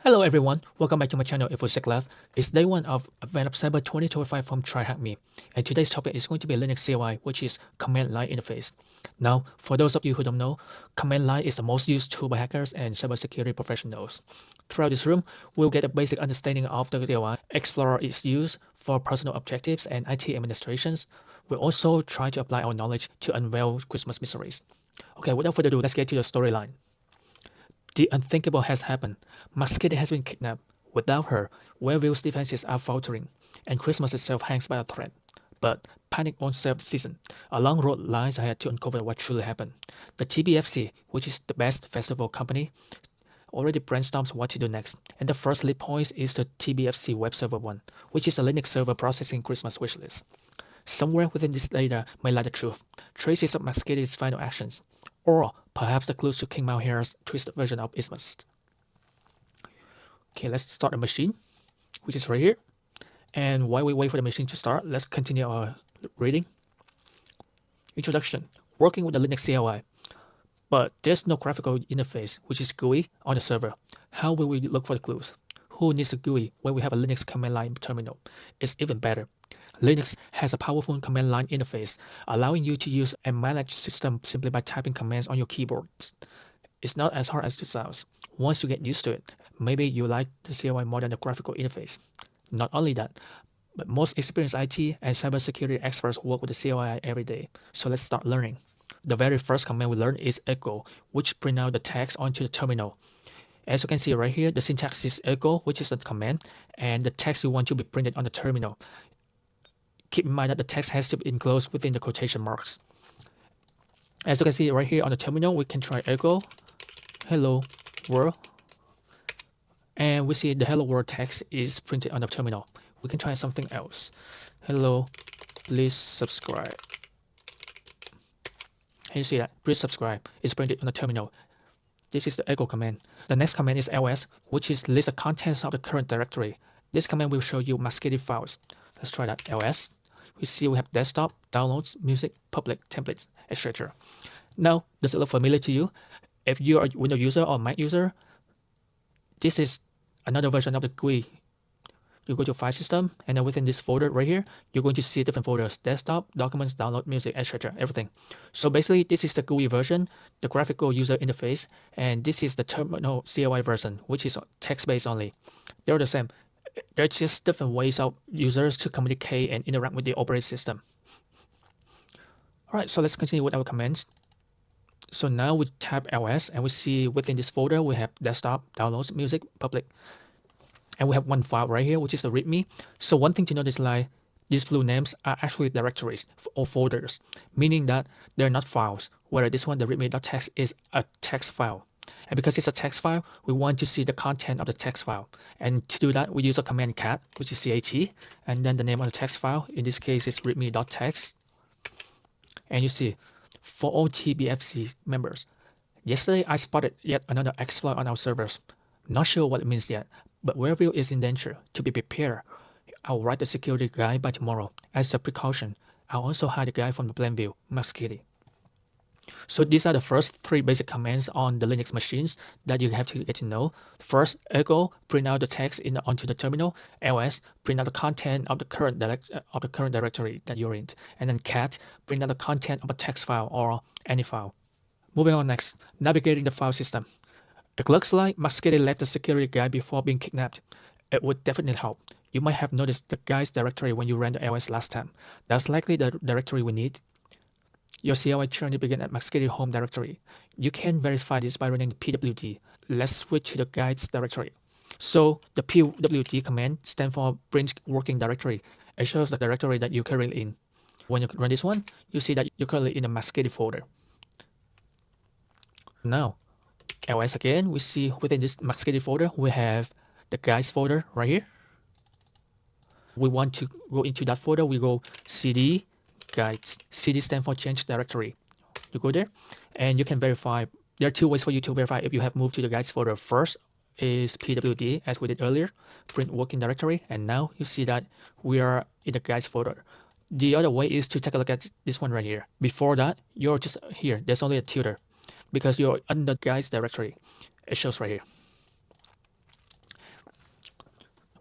Hello everyone, welcome back to my channel InfoSec Lab. It's day 1 of Advent of Cyber 2025 from TryHackMe, and today's topic is going to be Linux CLI, which is command line interface. Now, for those of you who don't know, command line is the most used tool by hackers and cybersecurity professionals. Throughout this room, we'll get a basic understanding of the CLI, explore its use for personal objectives and IT administrations. We'll also try to apply our knowledge to unveil Christmas mysteries. Okay, without further ado, let's get to the storyline. The unthinkable has happened. Mosquito has been kidnapped. Without her, Wellville's defenses are faltering, and Christmas itself hangs by a thread. But panic won't serve the season. A long road lies ahead to uncover what truly happened. The TBFC, which is the best festival company, already brainstorms what to do next, and the first lead point is the TBFC Web Server 1, which is a Linux server processing Christmas wishlist. Somewhere within this data may lie the truth, traces of Mosquito's final actions, or perhaps the clues to King Malhair's twisted version of Ismas. Okay, let's start the machine, which is right here. And while we wait for the machine to start, let's continue our reading. Introduction. Working with the Linux CLI. But there's no graphical interface, which is GUI, on the server. How will we look for the clues? Who needs a GUI when we have a Linux command line terminal? It's even better. Linux has a powerful command line interface, allowing you to use and manage system simply by typing commands on your keyboards. It's not as hard as it sounds. Once you get used to it, maybe you like the CLI more than the graphical interface. Not only that, but most experienced IT and cybersecurity experts work with the CLI every day. So let's start learning. The very first command we learn is echo, which print out the text onto the terminal. As you can see right here, the syntax is echo, which is the command, and the text you want to be printed on the terminal. Keep in mind that the text has to be enclosed within the quotation marks. As you can see right here on the terminal, we can try echo, hello world, and we see the hello world text is printed on the terminal. We can try something else. Hello, please subscribe. And you see that, please subscribe, is printed on the terminal. This is the echo command. The next command is ls, which is list the contents of the current directory. This command will show you Mosquito files. Let's try that, ls. We see we have desktop, downloads, music, public, templates, etc. Now, does it look familiar to you? If you are a Windows user or Mac user, this is another version of the GUI. You go to File System, and then within this folder right here, you're going to see different folders: desktop, documents, download, music, etc. Everything. So basically, this is the GUI version, the graphical user interface, and this is the terminal CLI version, which is text-based only. They're the same. They're just different ways of users to communicate and interact with the operating system. Alright, so let's continue with our commands. So now we tap ls, and we see within this folder we have desktop, downloads, music, public, and we have one file right here, which is the readme. So one thing to notice, like these blue names are actually directories or folders, meaning that they're not files, whereas this one, the readme.txt, is a text file. And because it's a text file, we want to see the content of the text file. And to do that, we use a command cat, which is cat, and then the name of the text file. In this case, it's readme.txt. And you see, for all TBFC members, yesterday I spotted yet another exploit on our servers. Not sure what it means yet, but Wellville is in danger. To be prepared, I'll write the security guide by tomorrow. As a precaution, I'll also hide the guy from the Blainville, Mosquito. So these are the first 3 basic commands on the Linux machines that you have to get to know. First, echo, print out the text onto the terminal. ls, print out the content of the current directory that you're in. And then cat, print out the content of a text file or any file. Moving on next, navigating the file system. It looks like Mosquito left the security guide before being kidnapped. It would definitely help. You might have noticed the guy's directory when you ran the ls last time. That's likely the directory we need. Your CLI journey begins at Mosquito home directory. You can verify this by running the pwd. Let's switch to the guides directory. So the pwd command stands for print working directory. It shows the directory that you're currently in. When you run this one, you see that you're currently in the Mosquito folder. Now, ls again, we see within this Mosquito folder, we have the guides folder right here. We want to go into that folder, we go cd guides. cd stands for change directory. You go there, and you can verify. There are 2 ways for you to verify if you have moved to the guides folder. First is pwd, as we did earlier, print working directory, and now you see that we are in the guides folder. The other way is to take a look at this one right here. Before that, you're just here. There's only a tutor because you're under guides directory. It shows right here.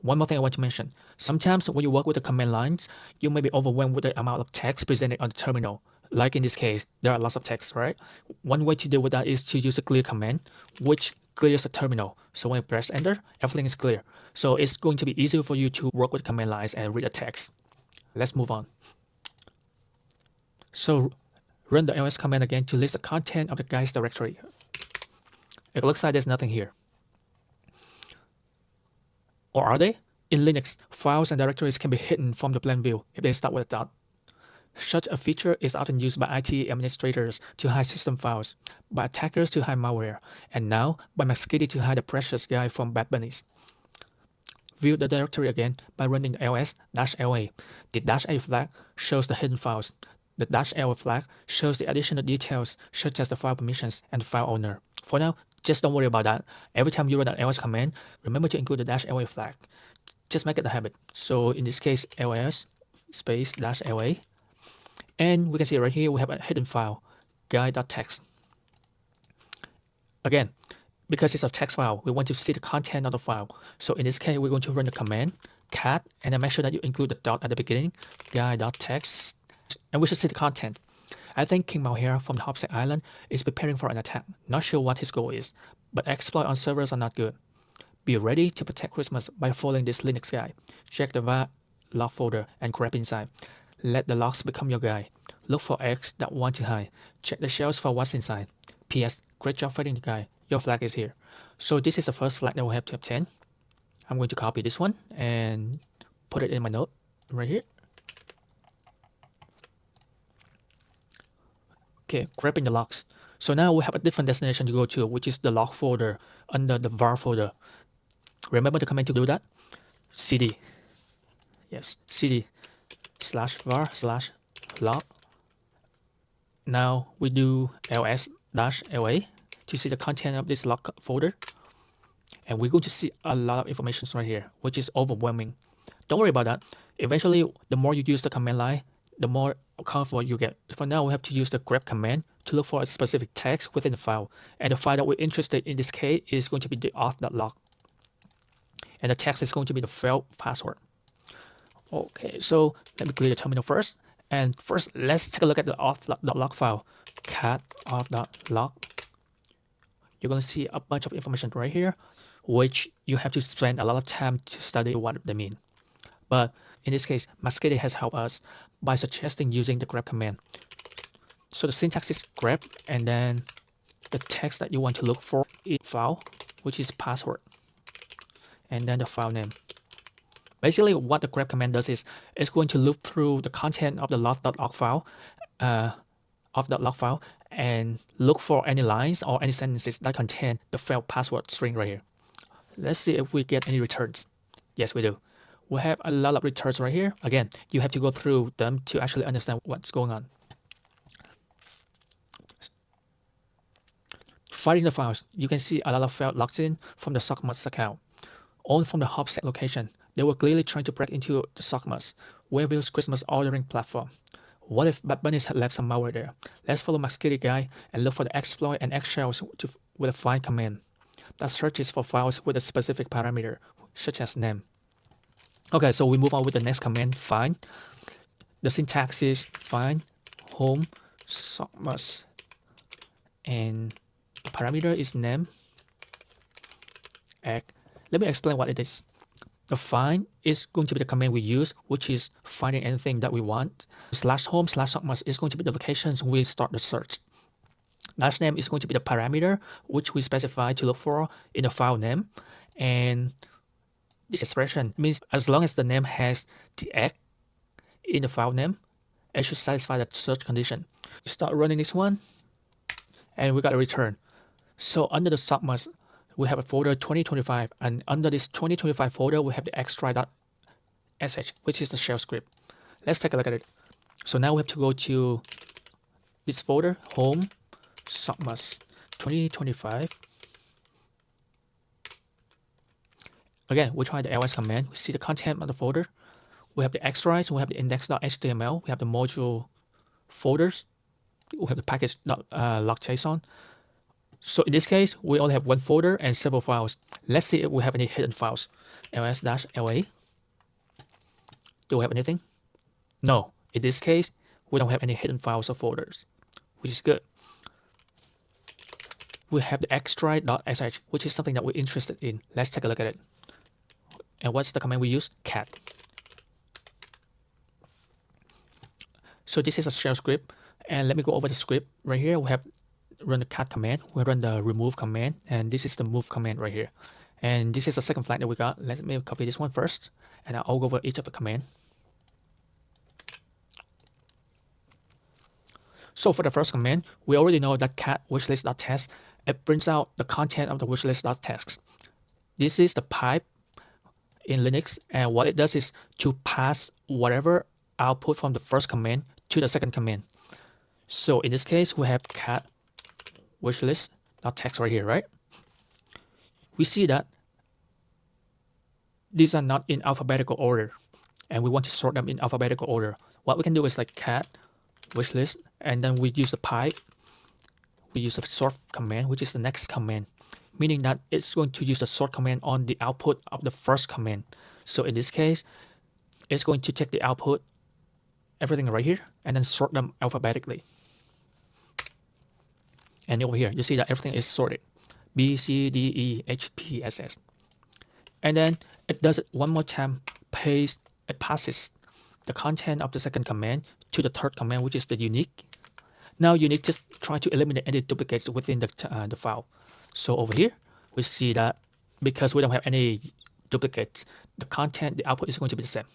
One more thing I want to mention. Sometimes when you work with the command lines, you may be overwhelmed with the amount of text presented on the terminal. Like in this case, there are lots of text, right? One way to deal with that is to use a clear command, which clears the terminal. So when you press enter, everything is clear. So it's going to be easier for you to work with command lines and read the text. Let's move on. So run the ls command again to list the content of the guy's directory. It looks like there's nothing here. Or are they? In Linux, files and directories can be hidden from the plain view if they start with a dot. Such a feature is often used by IT administrators to hide system files, by attackers to hide malware, and now by Mosquito to hide the precious guy from bad bunnies. View the directory again by running ls-la. The -a flag shows the hidden files. The -l flag shows the additional details such as the file permissions and the file owner. For now, just don't worry about that. Every time you run an ls command, remember to include the -la flag. Just make it a habit. So in this case, ls space -la. And we can see right here we have a hidden file, guy.txt. Again, because it's a text file, we want to see the content of the file. So in this case, we're going to run the command cat, and then make sure that you include the dot at the beginning, guy.txt, and we should see the content. I think King Malheur from the Hopsec Island is preparing for an attack. Not sure what his goal is, but exploits on servers are not good. Be ready to protect Christmas by following this Linux guide. Check the var log folder and grab inside. Let the logs become your guide. Look for eggs that want to hide. Check the shells for what's inside. P.S. Great job finding the guy. Your flag is here. So this is the first flag that we have to obtain. I'm going to copy this one and put it in my note right here. Okay, grabbing the logs. So now we have a different destination to go to, which is the log folder under the var folder. Remember the command to do that? cd. Yes, cd /var/log. Now we do ls-la to see the content of this log folder. And we're going to see a lot of information right here, which is overwhelming. Don't worry about that. Eventually, the more you use the command line, the more comfortable you get. For now, we have to use the grep command to look for a specific text within the file. And the file that we're interested in this case is going to be the auth.log. And the text is going to be the failed password. Okay, so let me clear the terminal first. And first, let's take a look at the auth.log file. Cat auth.log. You're going to see a bunch of information right here, which you have to spend a lot of time to study what they mean. But in this case, Mosquito has helped us by suggesting using the grep command. So the syntax is grep, and then the text that you want to look for is file, which is password, and then the file name. Basically, what the grep command does is it's going to look through the content of the log.log file, and look for any lines or any sentences that contain the failed password string right here. Let's see if we get any returns. Yes, we do. We have a lot of returns right here. Again, you have to go through them to actually understand what's going on. Finding the files, you can see a lot of failed login from the Sockmas account. Owned from the Hopsec location, they were clearly trying to break into the Sockmas, Wayville's Christmas ordering platform. What if Bad Bunnies had left some malware there? Let's follow Mosquito guy and look for the exploit and eggshells with a find command that searches for files with a specific parameter, such as name. Okay, so we move on with the next command, find. The syntax is find home Sockmas, and the parameter is name egg. Let me explain what it is. The find is going to be the command we use, which is finding anything that we want. /home/Sockmas is going to be the locations we start the search. /name is going to be the parameter which we specify to look for in the file name. And this expression means as long as the name has the egg in the file name, it should satisfy the search condition. You start running this one, and we got a return. So under the Sockmas, we have a folder 2025, and under this 2025 folder, we have the extry.sh, which is the shell script. Let's take a look at it. So now we have to go to this folder, home Sockmas 2025. Again, we try the ls command. We see the content of the folder. We have the extras, we have the index.html, we have the module folders, we have the package.log.json. So in this case, we only have one folder and several files. Let's see if we have any hidden files. ls-la. Do we have anything? No. In this case, we don't have any hidden files or folders, which is good. We have the extract.sh, which is something that we're interested in. Let's take a look at it. And what's the command we use? Cat. So this is a shell script. And let me go over the script. Right here, we have run the cat command. We run the remove command. And this is the move command right here. And this is the second flag that we got. Let me copy this one first. And I'll go over each of the command. So for the first command, we already know that cat wishlist.test. It prints out the content of the wishlist.txt. This is the pipe in Linux, and what it does is to pass whatever output from the first command to the second command. So in this case, we have cat wishlist.txt right here, right? We see that these are not in alphabetical order, and we want to sort them in alphabetical order. What we can do is like cat wishlist, and then we use the pipe. We use the sort command, which is the next command, meaning that it's going to use the sort command on the output of the first command. So in this case, it's going to take the output, everything right here, and then sort them alphabetically. And over here, you see that everything is sorted. B, C, D, E, H, P, S, S. And then it does it one more time, it passes the content of the second command to the third command, which is the unique. Now unique just try to eliminate any duplicates within the file. So over here, we see that because we don't have any duplicates, the content, the output is going to be the same.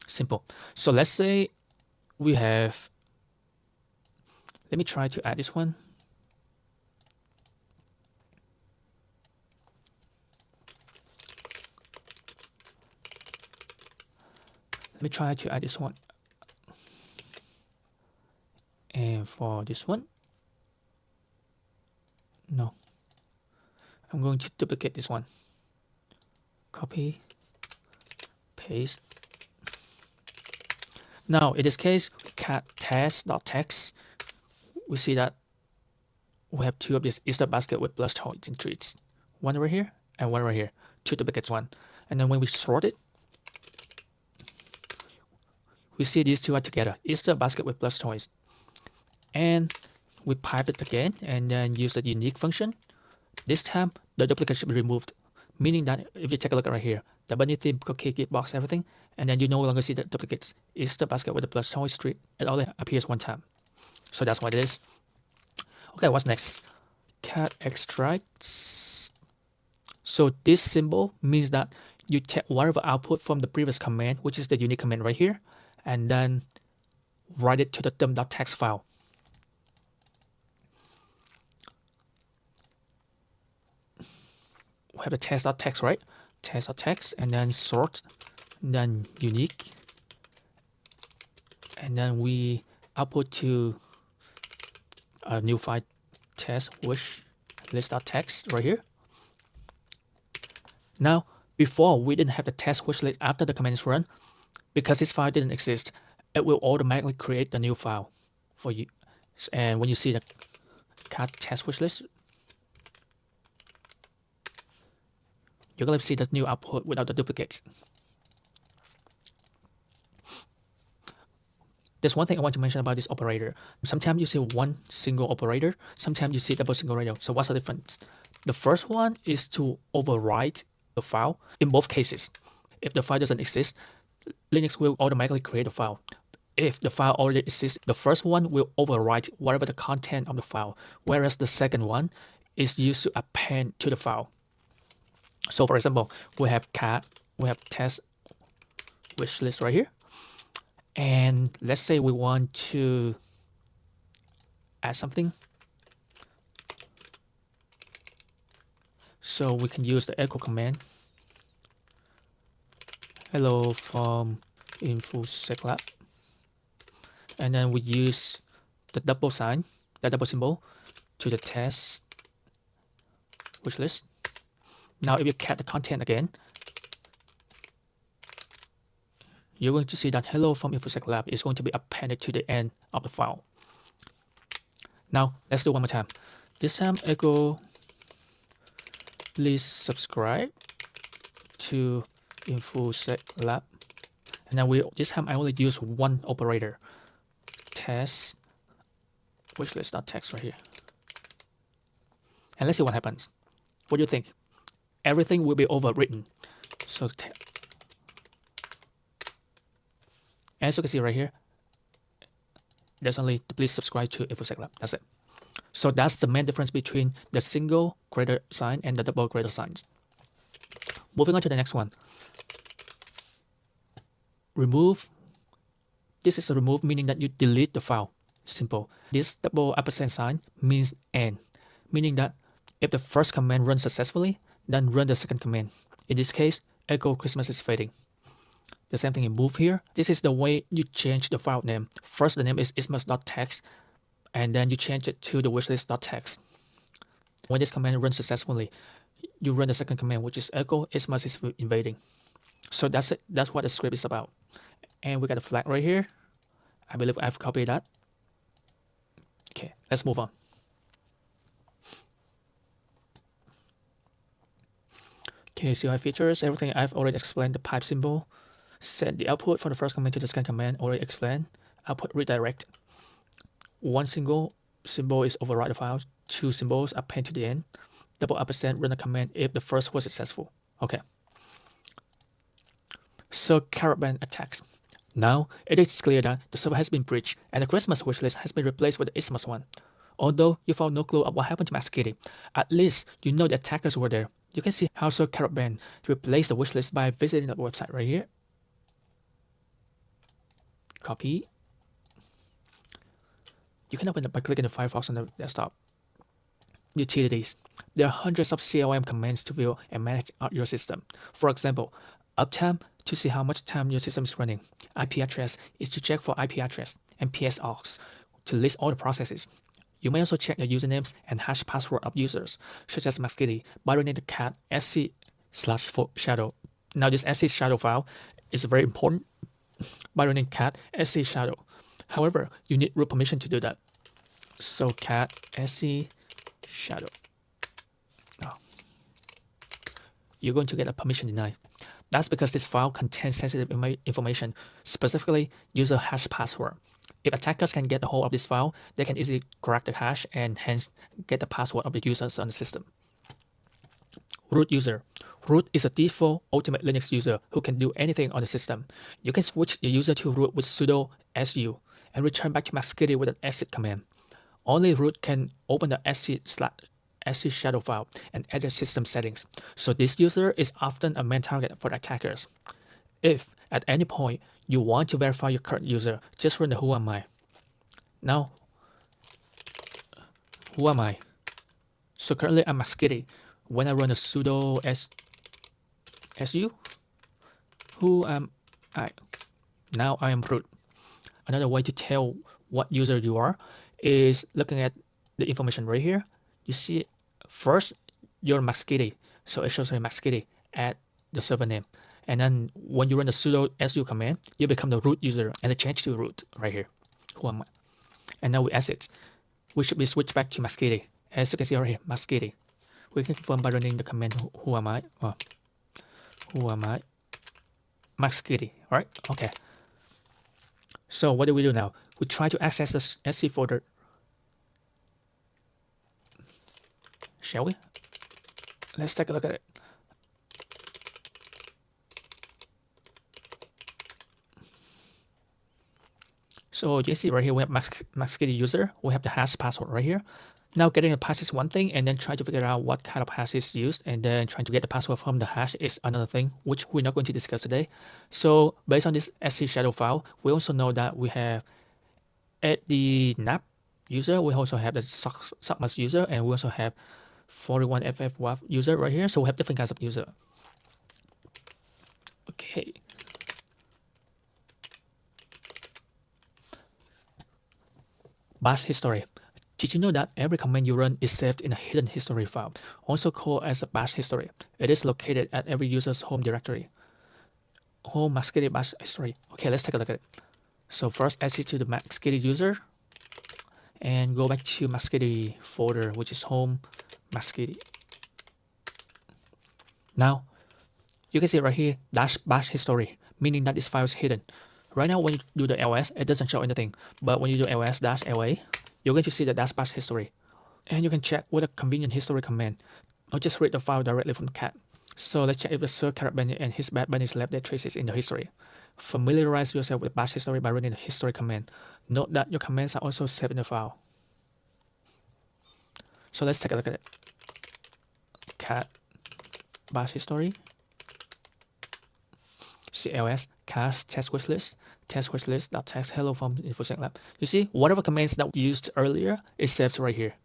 Simple. So let's say we have, let me try to add this one. Let me try to add this one. And for this one, no. I'm going to duplicate this one. Copy, paste. Now, in this case, cat test.txt, we see that we have two of these Easter basket with blush toys and treats. One right here and one right here. Two duplicates, one. And then when we sort it, we see these two are together. Easter basket with blush toys. And we pipe it again and then use the unique function. This time, the duplicate should be removed, meaning that if you take a look right here, the bunny theme, cookie, gift box, everything, and then you no longer see the duplicates. It's the basket with the plus toy street. It only appears one time. So that's what it is. Okay, what's next? Cat extracts. So this symbol means that you take whatever output from the previous command, which is the unique command right here, and then write it to the dump.txt file. We have the test.txt, right? Test.txt, and then sort, and then unique, and then we output to a new file, test wish list.txt right here. Now, before we didn't have the test wish list after the command is run, because this file didn't exist, it will automatically create the new file for you. And when you see the cat test wish list, you're going to see the new output without the duplicates. There's one thing I want to mention about this operator. Sometimes you see one single operator, sometimes you see double single radio. So what's the difference? The first one is to overwrite the file. In both cases, if the file doesn't exist, Linux will automatically create a file. If the file already exists, the first one will overwrite whatever the content of the file, whereas the second one is used to append to the file. So for example, we have test wish list right here. And let's say we want to add something. So we can use the echo command. Hello from InfoSecLab. And then we use the double sign, the double symbol, to the test wish list. Now if you cat the content again, you're going to see that hello from InfoSecLab is going to be appended to the end of the file. Now let's do one more time. This time echo please subscribe to InfoSec Lab. And then this time I only use one operator. Test wishlist.text right here. And let's see what happens. What do you think? Everything will be overwritten. So as you can see right here, there's only the please subscribe to InfoSec Lab. That's it. So that's the main difference between the single greater sign and the double greater signs. Moving on to the next one. Remove. This is a remove, meaning that you delete the file. Simple. This double ampersand sign means and, meaning that if the first command runs successfully, then run the second command. In this case, echo Christmas is fading. The same thing in move here. This is the way you change the file name. First, the name is isthmus.txt, and then you change it to the wishlist.txt. When this command runs successfully, you run the second command, which is echo isthmus is invading. So that's it. That's what the script is about. And we got a flag right here. I believe I've copied that. Okay, let's move on. Okay, CLI features, everything I've already explained. The pipe symbol, set the output for the first command to the second command, already explained. Output redirect. One single symbol is override the file. Two symbols append to the end. Double ampersand run the command if the first was successful. Okay. So caravan attacks. Now it is clear that the server has been breached and the Christmas wishlist has been replaced with the Isthmus one. Although you found no clue of what happened to Mosquito, at least you know the attackers were there. You can see how so caravan replaced the wishlist by visiting the website right here. Copy. You can open it by clicking the Firefox on the desktop. Utilities. There are hundreds of CLM commands to view and manage your system. For example, uptime to see how much time your system is running. IP address is to check for IP address, and PSaux to list all the processes. You may also check the usernames and hash password of users, such as Mosquito, by running the cat sc/shadow. Now this sc/shadow file is very important by running cat sc/shadow. However, you need root permission to do that. So cat sc/shadow. Now, you're going to get a permission denied. That's because this file contains sensitive information, specifically user hash password. If attackers can get a hold of this file, they can easily crack the hash and hence get the password of the users on the system. Root user. Root is a default ultimate Linux user who can do anything on the system. You can switch the user to root with sudo su and return back to Mosquito with an exit command. Only root can open the sc/shadow file and edit system settings, so this user is often a main target for attackers. If at any point you want to verify your current user, just run the who am I. Now, who am I? So currently I'm Mosquito. When I run the sudo su, who am I? Now I am root. Another way to tell what user you are is looking at the information right here. You see, first you're Mosquito, so it shows me Mosquito at the server name. And then when you run the sudo su command, you become the root user and it change to root right here. Who am I? And now we exit. We should be switched back to Mosquito. As you can see right here, Mosquito. We can confirm by running the command who am I? Who am I? Mosquito. Alright? Okay. So what do we do now? We try to access the SC folder. Shall we? Let's take a look at it. So you see right here we have Mosquito user. We have the hash password right here. Now getting the hash is one thing, and then trying to figure out what kind of hash is used, and then trying to get the password from the hash is another thing, which we're not going to discuss today. So based on this sc/shadow file, we also know that we have at the nap user, we also have the submas user, and we also have 41ffwaf user right here. So we have different kinds of user. Okay. Bash history. Did you know that every command you run is saved in a hidden history file, also called as a bash history? It is located at every user's home directory. Home Mosquito bash history. Okay, let's take a look at it. So first, sc to the Mosquito user, and go back to Mosquito folder, which is home Mosquito. Now you can see right here -bash history, meaning that this file is hidden. Right now when you do the ls, it doesn't show anything, but when you do ls-la, you're going to see the -bash history, and you can check with a convenient history command or just read the file directly from cat. So let's check if the Sir Carrot Bunny and his bad bunnies left their traces in the history. Familiarize yourself with bash history by running the history command. Note that your commands are also saved in the file. So let's take a look at it. Cat bash history, cls cache test wishlist.txt hello from InfoSec Lab. You see, whatever commands that we used earlier is saved right here.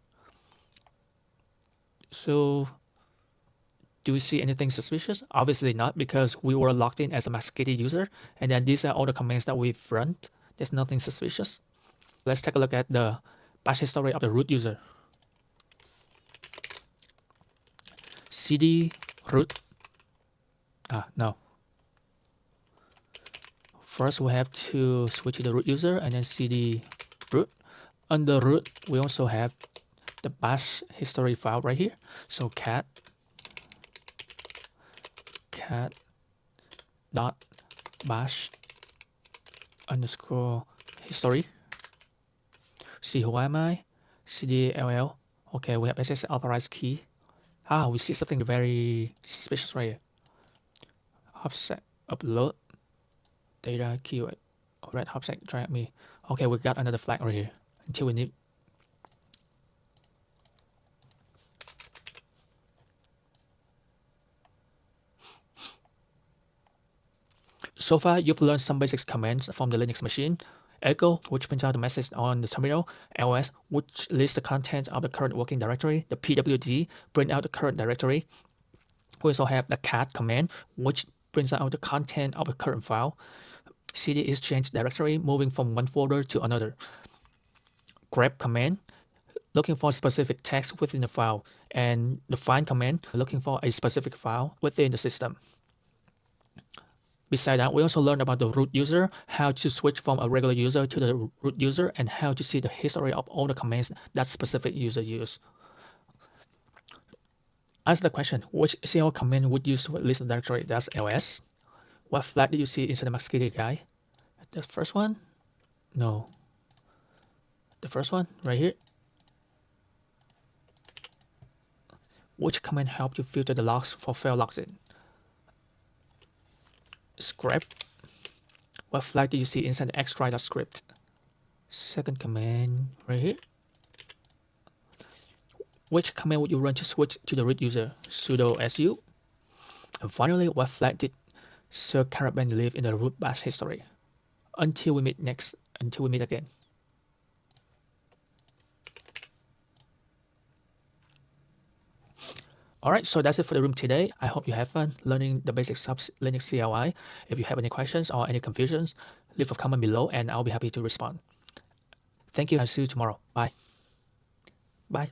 So do we see anything suspicious? Obviously not, because we were logged in as a Mosquito user, and then these are all the commands that we've run. There's nothing suspicious. Let's take a look at the bash history of the root user. cd root. No. First, we have to switch to the root user and then cd root. Under root, we also have the bash history file right here. So cat dot bash underscore history. See who am I? cdll. Okay, we have SS authorized key. We see something very suspicious right here. Offset upload data keyword. Alright, offset TryHackMe. Okay, we got another flag right here until we need. So far, you've learned some basic commands from the Linux machine. Echo, which prints out the message on the terminal. ls, which lists the content of the current working directory. The pwd, print out the current directory. We also have the cat command, which prints out the content of the current file. cd is change directory, moving from one folder to another. Grep command, looking for specific text within the file. And the find command, looking for a specific file within the system. Besides that, we also learned about the root user, how to switch from a regular user to the root user, and how to see the history of all the commands that specific user use. Answer the question, which CL command would use to list the directory? That's ls. What flag did you see inside the Mosquito guy? The first one? No. The first one, right here. Which command helped you filter the logs for failed login? Script. What flag do you see inside the xtry.script? Second command right here. Which command would you run to switch to the root user? Sudo su. And finally, what flag did Sir Carrot Bunny leave in the root bash history? Until we meet again. Alright, so that's it for the room today. I hope you have fun learning the basics of Linux CLI. If you have any questions or any confusions, leave a comment below and I'll be happy to respond. Thank you. I'll see you tomorrow. Bye. Bye.